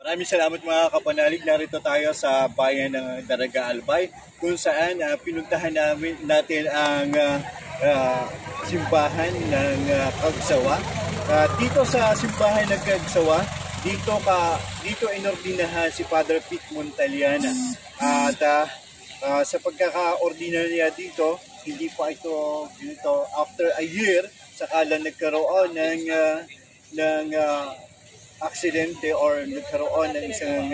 Maraming salamat mga kapanalig. Narito tayo sa bayan ng Daraga Albay kung saan pinuntahan natin ang simbahan ng Kagsawa. Dito sa simbahan ng Kagsawa, dito inordinahan si Father Pete Montaliana. At sa pagkaka-ordina niya dito, hindi pa ito after a year, saka lang nagkaroon ng aksidente or nagkaroon ng isang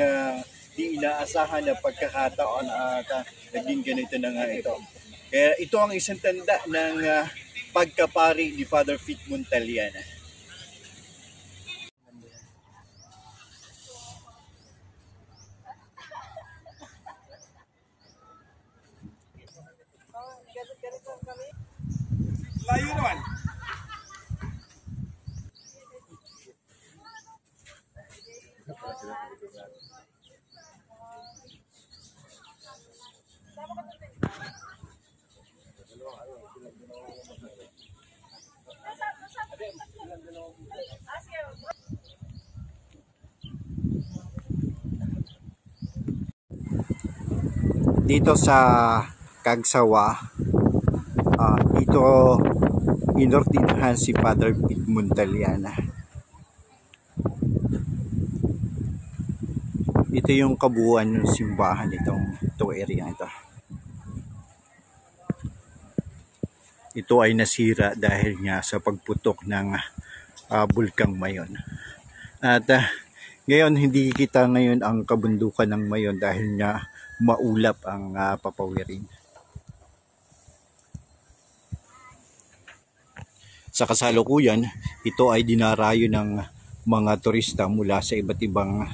di inaasahan na pagkakataon at naging ganito na nga ito. Kaya ito ang isang tanda ng pagkapari ni Father Pete Montaliana. Layo naman. Dito sa Kagsawa, dito inordinahan si Father Pete Montaliana. Ito yung kabuuan ng simbahan itong area ito. Ito ay nasira dahil nga sa pagputok ng bulkang Mayon. At ngayon hindi kita ngayon ang kabundukan ng Mayon dahil nga maulap ang papawirin. Sa kasalukuyan, ito ay dinarayo ng mga turista mula sa iba't ibang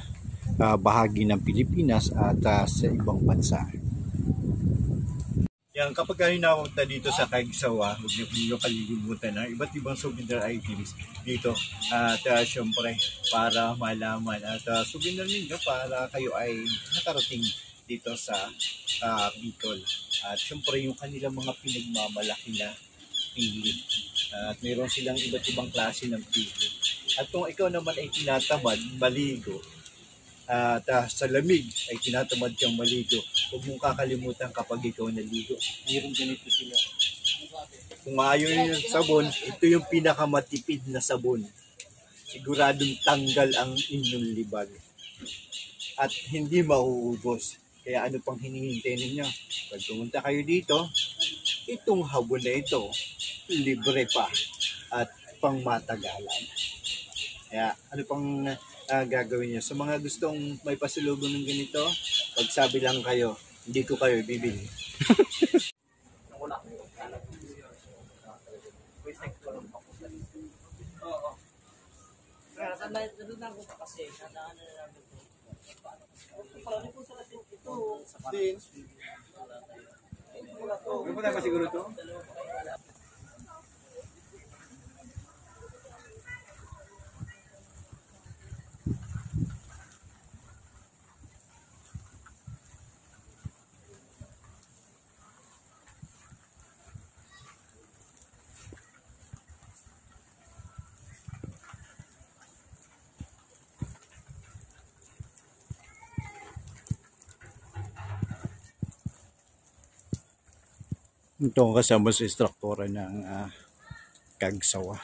bahagi ng Pilipinas at sa ibang bansa. Yan, kapag kayo napunta dito sa Kagsawa, huwag niyo kalilimutan na iba't ibang souvenir items dito. At syempre, para malaman at souvenir ninyo para kayo ay nakarating dito sa Bicol. At syempre, yung kanilang mga pinagmamalaki na pili. At mayroon silang iba't ibang klase ng pili. At kung ikaw naman ay tinatamad maligo, at sa lamig ay tinatamad kang maligo, huwag mong kakalimutan kapag ikaw naligo. Mayroon ganito sila. Kung ayaw nyo ng sabon, ito yung pinakamatipid na sabon. Siguradong tanggal ang inyong libag. At hindi mauubos. Kaya ano pang hinihintay ninyo? Pag pumunta kayo dito, itong habon na ito, libre pa at pangmatagalan. Kaya ano pang gagawin niyo? Sa mga gustong may pasulubong ng ganito, pagsabi lang kayo, hindi ko kayo bibili. May punta ba siguro ito? Ito ang kasama sa struktura ng Kagsawa.